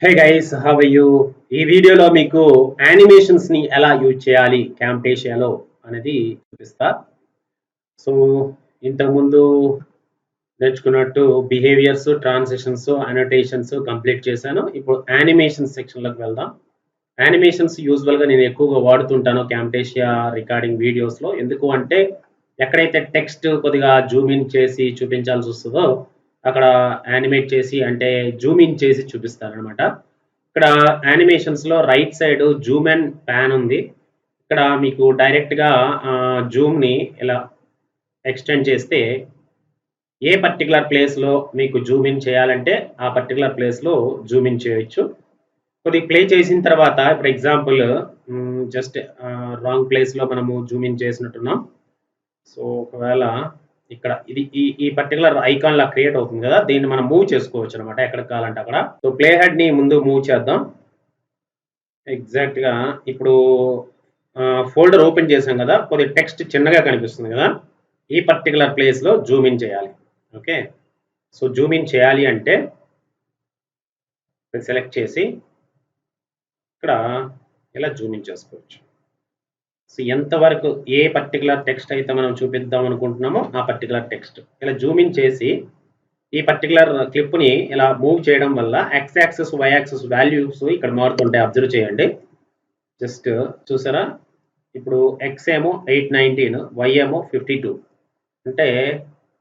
Hey guys, how are you? ఈ వీడియోలో మీకు యానిమేషన్స్ ని ఎలా యూజ్ చేయాలి క్యాంప్టేషియాలో అనేది చూపిస్తా. సో ఇంతకుముందు నేర్చుకున్నట్టు బిహేవియర్స్, ట్రాన్సిషన్స్, అనోటేషన్స్ కంప్లీట్ చేశాను. ఇప్పుడు యానిమేషన్ సెక్షన్లోకి వెళ్దాం. యానిమేషన్స్ యూజువల్గా నేను ఎక్కువగా వాడుతుంటాను క్యాంప్టేషియా రికార్డింగ్ వీడియోస్లో. ఎందుకు అంటే ఎక్కడైతే టెక్స్ట్ కొద్దిగా జూమ్ ఇన్ చేసి చూపించాల్సి వస్తుందో అక్కడ యానిమేట్ చేసి అంటే జూమ్ ఇన్ చేసి చూపిస్తారనమాట. ఇక్కడ యానిమేషన్స్లో right side zoom and pan ఉంది. ఇక్కడ మీకు డైరెక్ట్గా జూమ్ని ఇలా ఎక్స్టెండ్ చేస్తే ఏ పర్టికులర్ ప్లేస్లో మీకు జూమ్ ఇన్ చేయాలంటే ఆ పర్టికులర్ ప్లేస్లో జూమ్ ఇన్ చేయొచ్చు. కొద్దిగా ప్లే చేసిన తర్వాత ఇప్పుడు ఎగ్జాంపుల్ జస్ట్ రాంగ్ ప్లేస్లో మనము జూమ్ ఇన్ చేసినట్టున్నాం. సో ఒకవేళ ఇక్కడ ఇది ఈ పర్టికులర్ ఐకాన్ లా క్రియేట్ అవుతుంది కదా, దీన్ని మనం మూవ్ చేసుకోవచ్చు అనమాట ఎక్కడికి కావాలంటే అక్కడ. సో ప్లే హెడ్ ని ముందు మూవ్ చేద్దాం. ఎగ్జాక్ట్ గా ఇప్పుడు ఫోల్డర్ ఓపెన్ చేసాం కదా, కొద్దిగా టెక్స్ట్ చిన్నగా కనిపిస్తుంది కదా, ఈ పర్టికులర్ ప్లేస్ లో జూమ్ ఇన్ చేయాలి. ఓకే, సో జూమ్ ఇన్ చేయాలి అంటే సెలెక్ట్ చేసి ఇక్కడ ఇలా జూమ్ ఇన్ చేసుకోవచ్చు. సో ఎంతవరకు ఏ పర్టికులర్ టెక్స్ట్ అయితే మనం చూపిద్దాం అనుకుంటున్నామో ఆ పర్టికులర్ టెక్స్ట్ ఇలా జూమ్ ఇన్ చేసి ఈ పర్టికులర్ క్లిప్ని ఇలా మూవ్ చేయడం వల్ల X axis, Y axis values ఇక్కడ మారుతుంటాయి. అబ్జర్వ్ చేయండి. జస్ట్ చూసారా, ఇప్పుడు ఎక్స్ ఏమో 819, వై ఏమో 52. అంటే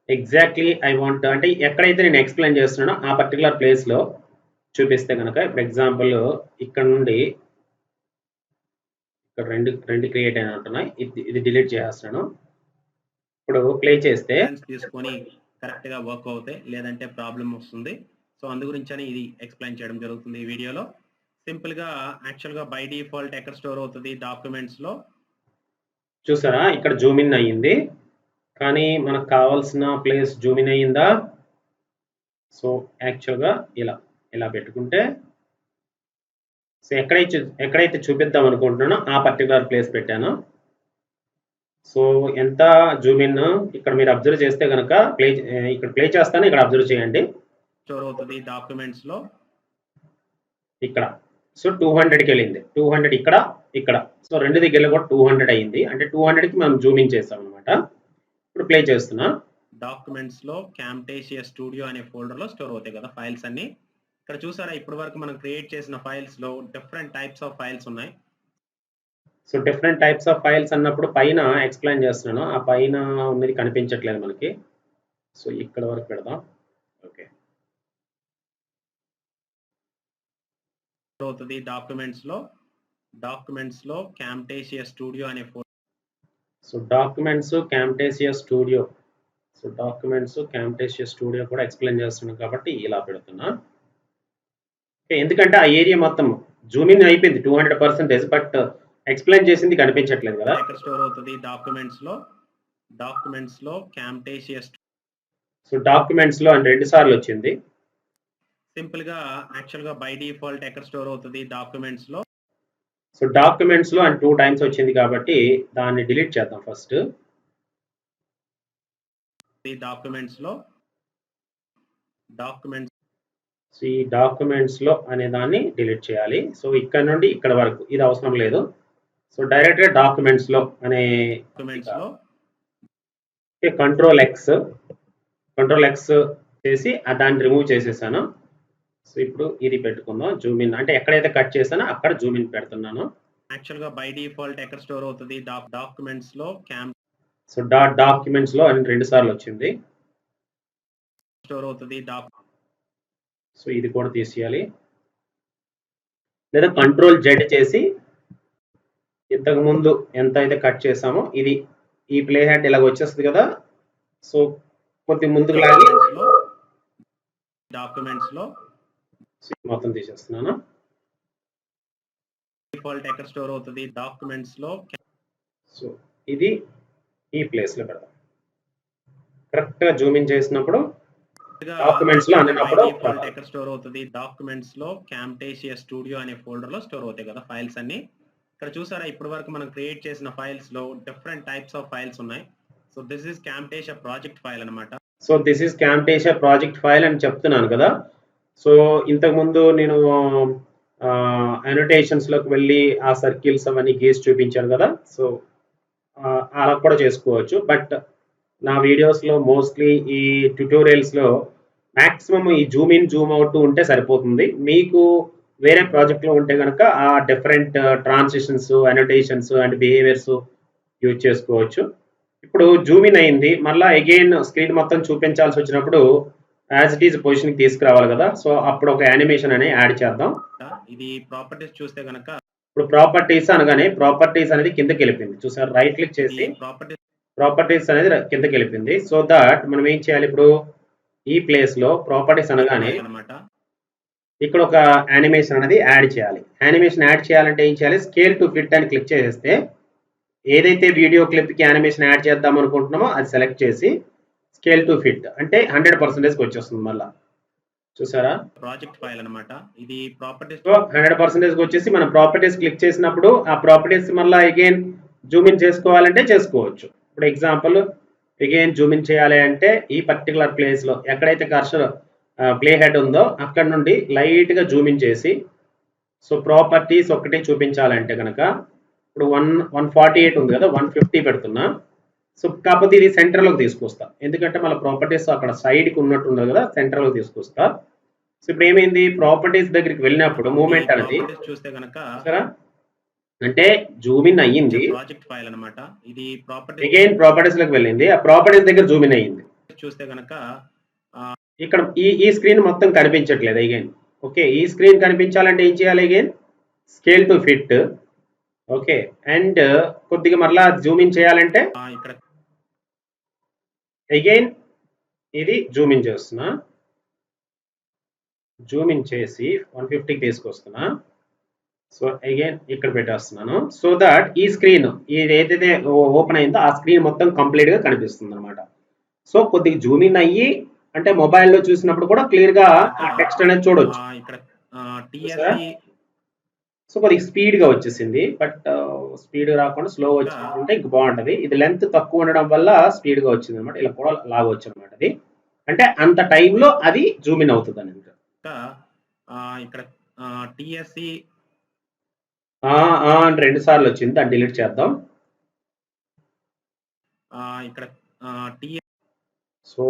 ఎగ్జాక్ట్లీ ఐ వాంట్ అంటే ఎక్కడైతే నేను ఎక్స్ప్లెయిన్ చేస్తున్నానో ఆ పర్టికులర్ ప్లేస్లో చూపిస్తే కనుక, ఇప్పుడు ఎగ్జాంపుల్ ఇక్కడ నుండి ఇక్కడ రెండు రెండు క్రియేట్ అయినట్టున్నాయి. ఇది డిలీట్ చేసేస్తాను. ఇప్పుడు ప్లే చేస్తే తీసుకొని కరెక్ట్ గా వర్క్ అవుతాయి, లేదంటే ప్రాబ్లం వస్తుంది. సో అందు గురించి ఇది ఎక్స్ప్లెయిన్ చేయడం జరుగుతుంది ఈ వీడియోలో. సింపుల్ గా యాక్చువల్ గా బై డిఫాల్ట్ ఎక్కడ స్టోర్ అవుతుంది డాక్యుమెంట్స్ లో. చూసారా, ఇక్కడ జూమ్ ఇన్ అయ్యింది, కానీ మనకు కావాల్సిన ప్లేస్ జూమ్ ఇన్ అయ్యిందా? సో యాక్చువల్గా ఇలా ఇలా పెట్టుకుంటే సో ఎక్కడైతే చూపిద్దాం అనుకుంటున్నానో ఆ పర్టికులర్ ప్లేస్ పెట్టాను. సో ఎంత జూమ్ ఇన్ ఇక్కడ మీరు అబ్జర్వ్ చేస్తే కనుక ఇక్కడ ప్లే చేస్తాను, ఇక్కడ అబ్జర్వ్ చేయండి. స్టోర్ అవుతుంది డాక్యుమెంట్స్ లో ఇక్కడ. సో 200కి వెళ్ళింది, 200 ఇక్కడ ఇక్కడ. సో రెండు దగ్గరలో కూడా 200 అయ్యింది, అంటే 200కి మనం జూమ్ ఇన్ చేస్తాం అనమాట. ఇప్పుడు ప్లే చేస్తున్నా. డాక్యుమెంట్స్ లో క్యాంప్టేషియా స్టూడియో అనే ఫోల్డర్ లో స్టోర్ అవుతాయి కదా ఫైల్స్ అన్ని. ఇక్కడ చూసారా, ఇప్పటి వరకు మనం క్రియేట్ చేసిన ఫైల్స్ లో డిఫరెంట్ టైప్స్ ఆఫ్ ఫైల్స్ ఉన్నాయి. So different types of files అన్నప్పుడు పైన ఎక్స్ప్లెయిన్ చేస్తున్నాను, ఆ పైన ఉన్నది కనిపించట్లేదు మనకి. సో ఇక్కడ వరకు పెడదాం. ఓకే, అవుతుంది డాక్యుమెంట్స్ లో క్యాంప్టేషియా స్టూడియో అనే ఫోల్డర్. So documents Camtasia studio. So documents Camtasia studio కూడా ఎక్స్ప్లెయిన్ చేస్తున్నాను కాబట్టి ఇలా పెడుతున్నా. ఎందుకంటే ఆ ఏరియా మొత్తం జూమ్ ఇన్ అయిపోయింది 200%, బట్ ఎక్స్ప్లెయిన్ చేసింది కనిపించట్లేదు కదా. ఎక్కడ స్టోర్ అవుతుంది డాక్యుమెంట్స్ లో క్యాంప్టేషియా. సో డాక్యుమెంట్స్ లో అని 2 సార్లు వచ్చింది. సింపుల్ గా యాక్చువల్ గా బై డిఫాల్ట్ ఎక్కడ స్టోర్ అవుతుంది డాక్యుమెంట్స్ లో. సో డాక్యుమెంట్స్ లో అని 2 టైమ్స్ వచ్చింది కాబట్టి దాన్ని డిలీట్ చేద్దాం ఫస్ట్. డాక్యుమెంట్స్ ఈ డాక్యుమెంట్స్ లో అనే దాన్ని డిలీట్ చేయాలి. సో ఇక్కడ నుండి ఇక్కడ వరకు ఇది అవసరం లేదు. సో డైరెక్ట్ గా డాక్యుమెంట్స్ లో అనే కంట్రోల్ ఎక్స్ చేసి దాన్ని రిమూవ్ చేసేసాను. సో ఇప్పుడు ఇది పెట్టుకుందాం. జూమ్ ఇన్ అంటే ఎక్కడైతే కట్ చేసానో అక్కడ జూమ్ ఇన్ పెడుతున్నాను. యాక్చువల్ గా బై డిఫాల్ట్ ఎక్కడ స్టోర్ అవుతుంది డాక్యుమెంట్స్ లో సో డాక్యుమెంట్స్ లో అని 2 సార్లు వచ్చింది. స్టోర్ అవుతుంది. సో ఇది కూడా తీసేయాలి, లేదా కంట్రోల్ జెడ్ చేసి ఇంతకు ముందు ఎంత అయితే కట్ చేసామో ఇది ఈ ప్లే హెడ్ ఇలాగ వచ్చేస్తుంది కదా. సో కొద్ది ముందుకు లాగి డాక్యుమెంట్స్ లో మొత్తం తీసేస్తున్నాను. డిఫాల్ట్ ఎక్కడ స్టోర్ అవుతుంది డాక్యుమెంట్స్ లో. సో ఇది ఈ ప్లేస్ లో పెడదాం. కరెక్ట్ గా జూమ్ ఇన్ చేసినప్పుడు డాక్యుమెంట్స్ లో అన్నప్పుడు డిఫాల్ట్ ఎక్కడ స్టోర్ అవుతుంది డాక్యుమెంట్స్ లో క్యాంప్టేషియా స్టూడియో అనే ఫోల్డర్ లో స్టోర్ అవుతాయి కదా ఫైల్స్ అన్ని. ఇక్కడ చూసారా, ఇప్పటి వరకు మనం క్రియేట్ చేసిన ఫైల్స్ లో డిఫరెంట్ టైప్స్ ఆఫ్ ఫైల్స్ ఉన్నాయి. So this is Camtasia project file అన్నమాట. So this is Camtasia project file అని చెప్తున్నాను కదా. సో ఇంతకుముందు నేను అనోటేషన్స్లోకి వెళ్ళి ఆ సర్కిల్స్ అవన్నీ గీసి చూపించాను కదా. సో అలా కూడా చేసుకోవచ్చు. బట్ నా వీడియోస్లో మోస్ట్లీ ఈ ట్యుటోరియల్స్లో మ్యాక్సిమం ఈ జూమ్ ఇన్ జూమ్ అవుట్ ఉంటే సరిపోతుంది. మీకు వేరే ప్రాజెక్ట్లో ఉంటే కనుక ఆ different transitions, annotations and behaviours use చేసుకోవచ్చు. ఇప్పుడు జూమ్ ఇన్ అయింది, మళ్ళీ అగైన్ స్క్రీన్ మొత్తం చూపించాల్సి వచ్చినప్పుడు యాజ్ ఇట్ ఈజ్ పొజిషన్కి తీసుకురావాలి కదా. సో అప్పుడు ఒక యానిమేషన్ అనేది యాడ్ చేద్దాం. ఇది ప్రాపర్టీస్ చూస్తే కనుక ఇప్పుడు ప్రాపర్టీస్ అనగానే ప్రాపర్టీస్ అనేది కిందకి వెళ్ళిపోయింది చూసారు. రైట్ క్లిక్ చేసి ప్రాపర్టీస్ అనేది కిందకి వెళ్ళిపోయింది. సో దట్ మనం ఏం చేయాలి, ఇప్పుడు ఈ ప్లేస్ లో ప్రాపర్టీస్ అనగానే ఇక్కడ ఒక యానిమేషన్ అనేది యాడ్ చేయాలి. యానిమేషన్ యాడ్ చేయాలంటే ఏం చేయాలి, స్కేల్ టు ఫిట్ అని క్లిక్ చేస్తే ఏదైతే వీడియో క్లిప్ కి యానిమేషన్ యాడ్ చేద్దాం అనుకుంటున్నామో అది సెలెక్ట్ చేసి స్కేల్ టు ఫిట్ అంటే 100% వచ్చేస్తుంది. మళ్ళా చూసారా, ప్రాజెక్ట్ ఫైల్ అన్నమాట. ఇది ప్రాపర్టీస్ 100% వచ్చేసి మనం ప్రాపర్టీస్ క్లిక్ చేసినప్పుడు ఆ ప్రాపర్టీస్ మళ్ళీ అగైన్ జూమ్ ఇన్ చేసుకోవాలంటే చేసుకోవచ్చు. ఇప్పుడు ఎగ్జాంపుల్ అగైన్ జూమ్ ఇన్ చేయాలి అంటే ఈ పర్టికులర్ ప్లేస్ లో ఎక్కడైతే కర్సర్ ప్లే హెడ్ ఉందో అక్కడ నుండి లైట్ గా జూమ్ ఇన్ చేసి, సో ప్రాపర్టీస్ ఒకటి చూపించాలంటే కనుక ఇప్పుడు 148 ఉంది కదా, 150 పెడుతున్నా. సో కాకపోతే ఇది సెంటర్లోకి తీసుకొస్తా, ఎందుకంటే మళ్ళీ ప్రాపర్టీస్ అక్కడ సైడ్కి ఉన్నట్టు ఉండదు కదా, సెంటర్లోకి తీసుకొస్తా. సో ఇప్పుడు ఏమైంది, ప్రాపర్టీస్ దగ్గరికి వెళ్ళినప్పుడు మూమెంట్ అనేది చూస్తే కనుక అంటే జూమ్ ఇన్ అయ్యింది, ప్రాజెక్ట్ ఫైల్ అన్నమాట. ఇది ప్రాపర్టీ అగైన్ ప్రాపర్టీస్ లోకి వెళ్ళింది, ఆ ప్రాపర్టీస్ దగ్గర జూమ్ ఇన్ అయ్యింది. చూస్తే కనుక ఇక్కడ ఈ స్క్రీన్ మొత్తం కనిపించట్లేదు అగైన్. ఓకే, ఈ స్క్రీన్ కనిపించాలంటే ఏం చేయాలి, again scale to fit. Okay, and కొద్దిగా మరలా జూమ్ ఇన్ చేయాలంటే ఇక్కడ అగైన్ ఇది జూమ్ ఇన్ చేస్తున్నా, జూమ్ ఇన్ చేసి 150కి తీసుకొస్తున్నా. సో అగైన్ ఇక్కడ పెట్టేస్తున్నాను. సో దట్ ఈ స్క్రీన్ ఇది ఏదైతే ఓపెన్ అయిందో ఆ స్క్రీన్ మొత్తం కంప్లీట్ గా కనిపిస్తుంది అనమాట. సో కొద్దిగా జూమ్ ఇన్ అయ్యి అంటే మొబైల్లో చూసినప్పుడు కూడా క్లియర్ గా ఆ టెక్స్ట్ అనేది చూడొచ్చు. సో కొద్దిగా స్పీడ్ గా వచ్చేసింది, బట్ స్పీడ్ రాకుండా స్లో వచ్చిందంటే ఇంక బాగుంటది. ఇది లెంత్ తక్కువ ఉండడం వల్ల స్పీడ్ గా వచ్చింది అనమాట. ఇలా కూడా లాగొచ్చు అనమాట. అది అంటే అంత టైంలో అది జూమ్ ఇన్ అవుతుంది అని. ఇక్కడ టిఎస్సి అని 2 సార్లు వచ్చింది, దాన్ని డిలీట్ చేద్దాం. ఇక్కడ సో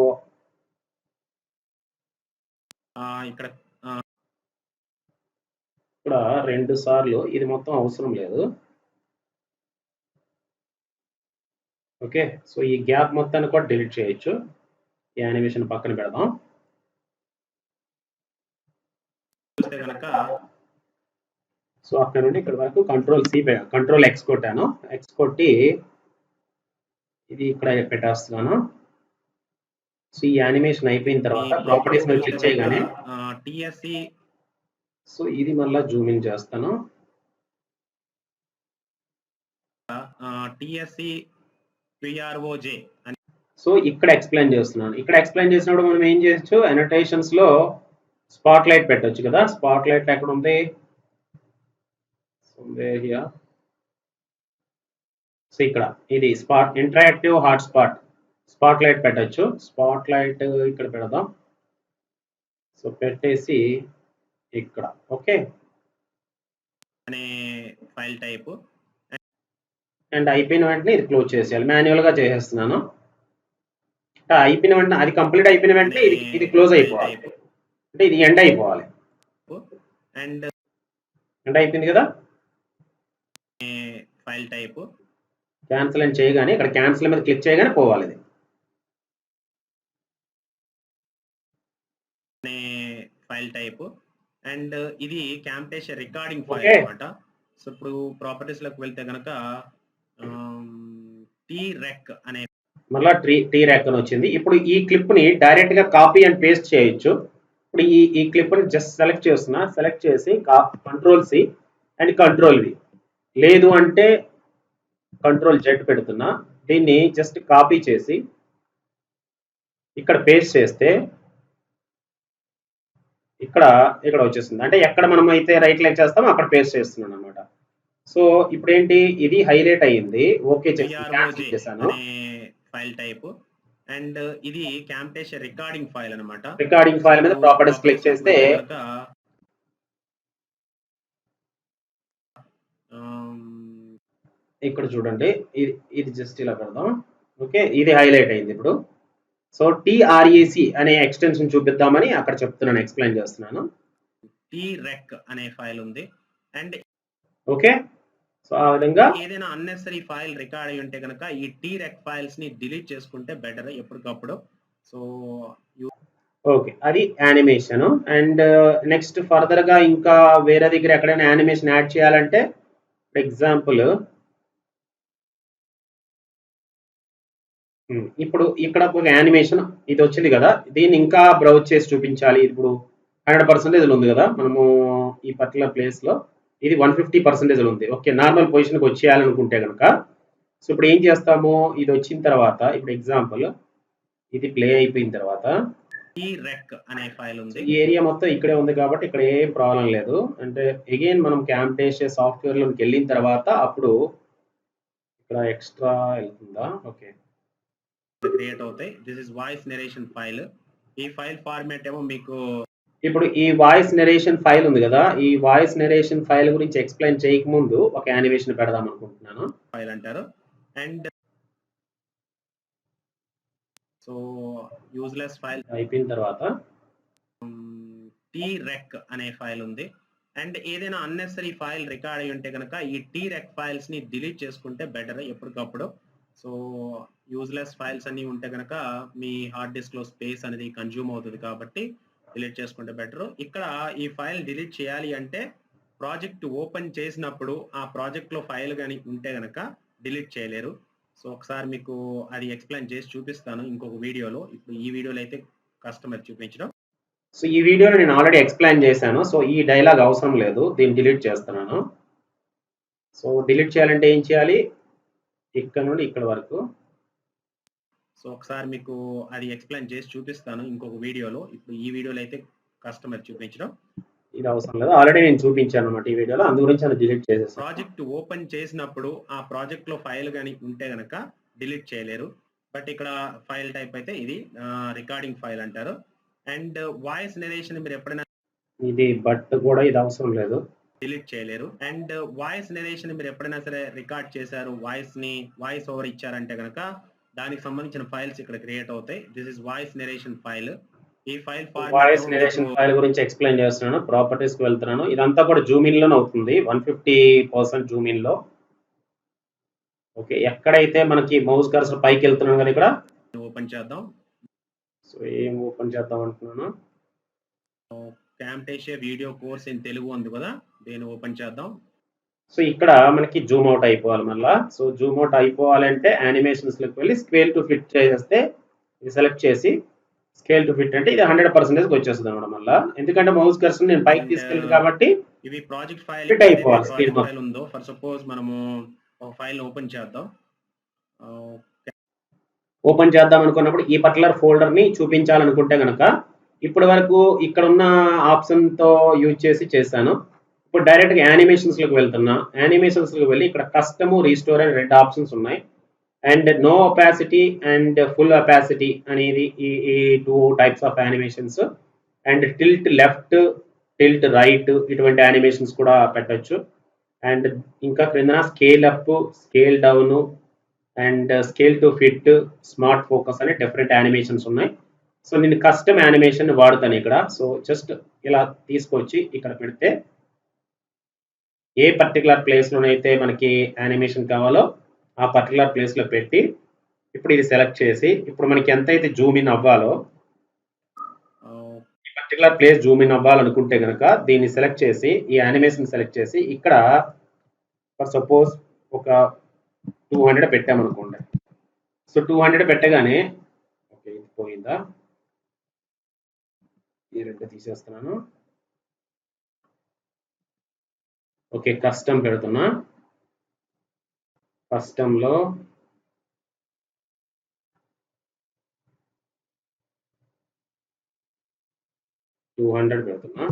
ఇక్కడ 2 సార్లు, ఇది మొత్తం అవసరం లేదు. ఓకే, సో ఈ గ్యాప్ మొత్తాన్ని కూడా డిలీట్ చేయొచ్చు. ఈ యానిమేషన్ పక్కన పెడదాం. సో అక్కడ నుండి ఇక్కడ వరకు కంట్రోల్ ఎక్స్ కొట్టాను, ఎక్స్ కొట్టి ఇది ఇక్కడ పెట్టేస్తున్నాను. సో ఈ యానిమేషన్ అయిపోయిన తర్వాత ప్రాపర్టీస్ మీద క్లిక్ చేయగానే టిఎస్సి, సో ఇది మళ్ళీ జూమ్ ఇన్ చేస్తాను. టిఎస్సి పిఆర్ఓజే అని సో ఇక్కడ ఎక్స్ప్లెయిన్ చేస్తున్నాను. ఇక్కడ ఎక్స్ప్లెయిన్ చేసినప్పుడు మనం ఏం చేయొచ్చు, అనోటేషన్స్ లో స్పాట్ లైట్ పెట్టొచ్చు కదా. స్పాట్ లైట్ ఎక్కడ ఉంది, సో ఇక్కడ ఇది spot interactive hot spot light పెట్టచ్చు. స్పాట్ లైట్ ఇక్కడ పెడదాం. సో పెట్టేసి ఇక్కడ ఓకే అనే ఫైల్ టైప్ అండ్ అయిపోయిన వెంటనే ఇది క్లోజ్ చేసేయాలి. మాన్యువల్ గా చేసేస్తున్నాను. అయిపోయిన వెంటనే అది కంప్లీట్ అయిపోయిన వెంటనే ఇది క్లోజ్ అయిపోవాలి, అంటే ఇది ఎండ్ అయిపోవాలి. అండ్ ఎండ్ అయిపోయింది కదా, ఫైల్ టైప్ క్యాన్సిల్ అని చేయగానే ఇక్కడ క్యాన్సిల్ మీద క్లిక్ చేయగానే పోవాలి ఇది. ఫైల్ టైప్ అండ్ ఇది క్యాంపేష్ రికార్డింగ్ ఫైల్ అన్నమాట. సో ఇప్పుడు ప్రాపర్టీస్ లోకి వెళ్తే కనుక టీ రెక్ అనే మళ్ళీ టీ రెక్ అని వచ్చింది. ఇప్పుడు ఈ క్లిప్ ని డైరెక్ట్ గా కాపీ అండ్ పేస్ట్ చేయొచ్చు. ఇప్పుడు ఈ క్లిప్ ని జస్ట్ సెలెక్ట్ చేస్తున్నా, సెలెక్ట్ చేసి control C and control V, లేదు అంటే కంట్రోల్ జెడ్ పెడుతున్నా. దీన్ని జస్ట్ కాపీ చేసి ఇక్కడ పేస్ట్ చేస్తే ఇక్కడ వచ్చేస్తుంది. అంటే ఎక్కడ మనం అయితే రైట్ క్లిక్ చేస్తామో అక్కడ పేస్ట్ చేస్తున్నాను అనమాట. సో ఇప్పుడు ఏంటి, ఇది హైలైట్ అయ్యింది, ఓకే చేశాను. ఫైల్ టైప్ అండ్ ఇది క్యాంటేషియా రికార్డింగ్ ఫైల్ అన్నమాట. రికార్డింగ్ ఫైల్ మీద ఇప్పుడు ప్రాపర్టీస్ క్లిక్ ప్రాపర్టీస్‌లోకి చేస్తే వెళ్తే గనక ఆహ్, ఇక్కడ చూడండి. ఇది ఇది జస్ట్ ఇలా పెడదాం. ఓకే. ఇది హైలైట్ అయింది ఇప్పుడు. సో టీఆర్ఏసి అనే ఎక్స్టెన్షన్ చూపిద్దామని అక్కడ చెప్తున్నాను, ఎక్స్ప్లెయిన్ చేస్తున్నాను. టీరెక్ అనే ఫైల్ ఉంది. And okay. సో ఆ విధంగా ఏదైనా అన్నెసరీ ఫైల్ రికార్డ్ అయ్యి ఉంటే గనక ఈ టీరెక్ ఫైల్స్ ని డిలీట్ చేసుకుంటే బెటర్ ఎప్పటికప్పుడు. So okay. అది యానిమేషన్. అండ్ నెక్స్ట్ ఫర్దర్ గా ఇంకా వేరే దగ్గర ఎక్కడైనా యానిమేషన్ యాడ్ చేయాలంటే ఎగ్జాంపుల్ ఇప్పుడు ఇక్కడ ఒక యానిమేషన్ ఇది వచ్చింది కదా, దీన్ని ఇంకా బ్రౌజ్ చేసి చూపించాలి. ఇప్పుడు 100% ఉంది కదా మనము ఈ పర్టికులర్ ప్లేస్ లో, ఇది 150% ఉంది. ఓకే, నార్మల్ పొజిషన్కి వచ్చేయాలనుకుంటే కనుక సో ఇప్పుడు ఏం చేస్తాము, ఇది వచ్చిన తర్వాత ఇప్పుడు ఎగ్జాంపుల్ ఇది ప్లే అయిపోయిన తర్వాత టీరెక్ అనే ఫైల్ ఉంది. ఈ ఏరియా మొత్తం ఇక్కడే ఉంది కాబట్టి ఇక్కడ ఏం ప్రాబ్లం లేదు. అంటే అగైన్ మనం క్యాంటేషియా సాఫ్ట్వేర్ లోకి వెళ్ళిన తర్వాత అప్పుడు ఇక్కడ ఎక్స్ట్రా వెళ్తుందా. ఓకే, క్రియేట్ అవుతాయి. This is voice narration file. ఈ ఫైల్ ఫార్మాట్ ఏమో మీకు ఇప్పుడు ఈ వాయిస్ నెరేషన్ ఫైల్ ఉంది కదా, ఈ వాయిస్ నెరేషన్ ఫైల్ గురించి ఎక్స్ప్లెయిన్ చేయకముందు ఒక యానిమేషన్ పెడదాం అనుకుంటున్నాను. ఫైల్ అంటారు. అండ్ సో యూజ్లెస్ ఫైల్ అయిపోయిన తర్వాత టీరెక్ అనే ఫైల్ ఉంది. అండ్ ఏదైనా అన్నెసరీ ఫైల్ రికార్డ్ అయ్యి ఉంటే కనుక ఈ టీరెక్ ఫైల్స్ ని డిలీట్ చేసుకుంటే బెటర్ ఎప్పటికప్పుడు. సో యూజ్లెస్ ఫైల్స్ అన్ని ఉంటే కనుక మీ హార్డ్ డిస్క్ లో స్పేస్ అనేది కన్జ్యూమ్ అవుతుంది కాబట్టి డిలీట్ చేసుకుంటే బెటర్. ఇక్కడ ఈ ఫైల్ డిలీట్ చేయాలి అంటే ప్రాజెక్ట్ ఓపెన్ చేసినప్పుడు ఆ ప్రాజెక్ట్ లో ఫైల్ కానీ ఉంటే కనుక డిలీట్ చేయలేరు. సో ఒకసారి మీకు అది ఎక్స్ప్లెయిన్ చేసి చూపిస్తాను ఇంకొక వీడియోలో. ఇప్పుడు ఈ వీడియోలో అయితే కస్టమర్ చూపించడం. సో ఈ వీడియోలో నేను ఆల్రెడీ ఎక్స్ప్లెయిన్ చేశాను. సో ఈ డైలాగ్ అవసరం లేదు, దీన్ని డిలీట్ చేస్తున్నాను. సో డిలీట్ చేయాలంటే ఏం చేయాలి, ఇక్కడ నుండి ఇక్కడ వరకు. సో ఒకసారి మీకు అది ఎక్స్ప్లెయిన్ చేసి చూపిస్తాను ఇంకొక వీడియోలో. ఇప్పుడు ఈ వీడియోలో అయితే కస్టమర్ చూపించడం. ఇది అవసరం లేదు, ఆల్రెడీ నేను చూపించాను అనమాట ఈ వీడియోలో, అందు గురించి అది డిలీట్ చేసేసాను. ప్రాజెక్ట్ ఓపెన్ చేసినప్పుడు ఆ ప్రాజెక్ట్ లో ఫైల్ కానీ ఉంటే గనక డిలీట్ చేయలేరు. బట్ ఇక్కడ ఫైల్ టైప్ అయితే ఇది రికార్డింగ్ ఫైల్ అంటారు. అండ్ వాయిస్ నెరేషన్ మీరు ఎప్పుడైనా ఇది బట్ కూడా ఇది అవసరం లేదు, డిలీట్ చేయలేరు. అండ్ వాయిస్ నెరేషన్ మీరు ఎప్పుడైనా సరే రికార్డ్ చేశారు, వాయిస్ ఓవర్ ఇచ్చారంటే కనుక దానికి సంబంధించిన ఫైల్స్ ఇక్కడ క్రియేట్ అవుతాయి. This is voice narration file. ఈ ఫైల్ వాయిస్ నెరేషన్ ఫైల్ గురించి ఎక్స్ప్లెయిన్ చేస్తున్నాను. ప్రాపర్టీస్ కి వెళ్తున్నాను. ఇదంతా కూడా జూమ్ ఇన్ లోనే అవుతుంది, 150% జూమ్ ఇన్ లో. ఓకే, ఎక్కడైతే మనకి మౌస్ కర్సర్ పైకి వెళ్తున్నాను కదా ఇక్కడ ఓపెన్ చేద్దాం. సో ఏం ఓపెన్ చేద్దాం అనుకున్నాను, క్యాంటేషియా వీడియో కోర్స్ ఇన్ తెలుగు ఉంది కదా, దీన్ని ఓపెన్ చేద్దాం. సో ఇక్కడ మనకి జూమ్ అవుట్ అయిపోవాలి మళ్ళా. సో జూమ్ అవుట్ అయిపోవాలంటే యానిమేషన్స్ లోకి వెళ్ళి స్కేల్ టు ఫిట్ చేస్తే ఇది సెలెక్ట్ చేసి స్కేల్ టు ఫిట్ అంటే ఇది 100% వచ్చేస్తుంది అనమాట మళ్ళా. ఎందుకంటే మౌస్ కర్సర్ నేను పైకి తీసుకెళ్ళి కాబట్టి ఇవి ప్రాజెక్ట్ ఫైల్ ఫిట్ అయిపోవాలి స్క్రీన్ ఫైల్ ఉందో. ఫర్ సపోజ్ మనము ఒక ఫైల్ ఓపెన్ చేద్దాం. ఓపెన్ చేద్దాం అనుకున్నప్పుడు ఈ పర్టికులర్ ఫోల్డర్ ని చూపించాలనుకుంటే కనుక ఇప్పటి వరకు ఇక్కడ ఉన్న ఆప్షన్ తో యూజ్ చేసి చేశాను. ఇప్పుడు డైరెక్ట్ గా యానిమేషన్స్ లోకి వెళ్తున్నా. యానిమేషన్స్ లోకి వెళ్ళి ఇక్కడ కస్టమ్ రీస్టోర్ అని 2 ఆప్షన్స్ ఉన్నాయి. And no opacity and full opacity అనేది ఈ 2 types of animations. And tilt left, tilt right ఇటువంటి యానిమేషన్స్ కూడా పెట్టొచ్చు. అండ్ ఇంకా క్రిందన scale up, scale down and scale to fit, smart focus అనే డిఫరెంట్ యానిమేషన్స్ ఉన్నాయి. సో నేను కస్టమ్ యానిమేషన్ వాడుతాను ఇక్కడ. సో జస్ట్ ఇలా తీసుకొచ్చి ఇక్కడ పెడితే ఏ పర్టికులర్ ప్లేస్ లోనైతే మనకి యానిమేషన్ కావాలో ఆ పర్టికులర్ ప్లేస్ లో పెట్టి ఇప్పుడు ఇది సెలెక్ట్ చేసి ఇప్పుడు మనకి ఎంతైతే జూమ్ ఇన్ అవ్వాలో ఈ పర్టికులర్ ప్లేస్ జూమ్ ఇన్ అవ్వాలనుకుంటే కనుక దీన్ని సెలెక్ట్ చేసి ఈ యానిమేషన్ సెలెక్ట్ చేసి ఇక్కడ ఫర్ సపోజ్ ఒక 200 పెట్టామనుకోండి. సో 200 పెట్టగానే ఓకే ఇది పోయిందా, ఈ 2 తీసేస్తున్నాను. ఓకే, కస్టమ్ పెడుతున్నా. కస్టమ్ లో $200 పెడుతున్నా.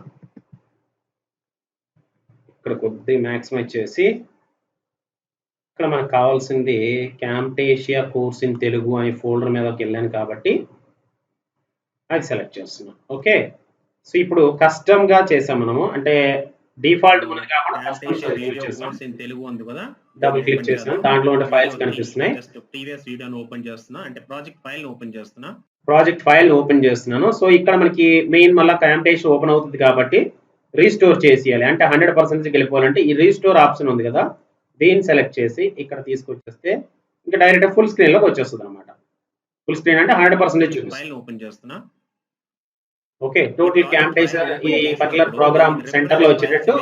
ఇక్కడ కొద్దిగా మ్యాక్సిమైజ్ చేసి ఇక్కడ మనకు కావాల్సింది క్యాంటేషియా కోర్స్ ఇన్ తెలుగు అనే ఫోల్డర్ మీదకి వెళ్ళాను కాబట్టి అది సెలెక్ట్ చేస్తున్నాం. ఓకే, సో ఇప్పుడు కస్టమ్ గా చేసాం మనము, అంటే డిఫాల్ట్ ఉన్నది కాకుండా కస్టమ్ చేసాం. తెలుగు ఉంది కదా, డబుల్ క్లిక్ చేసాం, దాంట్లో ఉండే ఫైల్స్ కనిపిస్తున్నాయి. జస్ట్ ప్రీవియస్ వీడియోని ఓపెన్ చేస్తున్నా, అంటే ప్రాజెక్ట్ ఫైల్ ఓపెన్ చేస్తున్నా. ప్రాజెక్ట్ ఫైల్ ఓపెన్ చేస్తున్నాను. సో ఇక్కడ మనకి మెయిన్ మళ్ళీ క్యాంటేషియా ఓపెన్ అవుతుంది కాబట్టి రీస్టోర్ చేసేయాలి. అంటే 100% వెళ్ళిపోవాలంటే ఈ రీస్టోర్ ఆప్షన్ ఉంది కదా, దీన్ని సెలెక్ట్ చేసి ఇక్కడ తీసుకొచ్చేస్తే ఇంకా డైరెక్ట్ ఫుల్ స్క్రీన్ లోకి వచ్చేస్తుంది అనమాట. ఫుల్ స్క్రీన్ అంటే 100% చూపిస్తుంది. ఫైల్ ఓపెన్ చేస్తున్నా. ఓకే, టోటల్ క్యాంటేషియా ఈ పర్టికులర్ ప్రోగ్రామ్ సెంటర్ లో వచ్చేటట్టు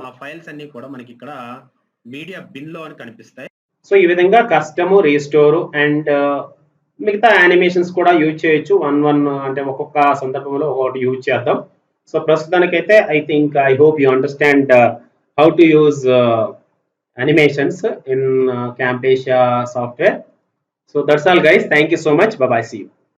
ఆ ఫైల్స్ అన్ని కూడా మనకి ఇక్కడ మీడియా బిన్ లో అని కనిపిస్తాయి. సో ఈ విధంగా కస్టమ్, రీస్టోర్ అండ్ మిగతా యానిమేషన్స్ కూడా యూజ్ చేయొచ్చు. వన్ అంటే ఒక్కొక్క సందర్భంలో ఒకటి యూజ్ చేద్దాం. సో ప్రస్తుతానికైతే I hope you understand how to use animations in Camtasia software. So that's all guys, thank you so much, bye bye, see you.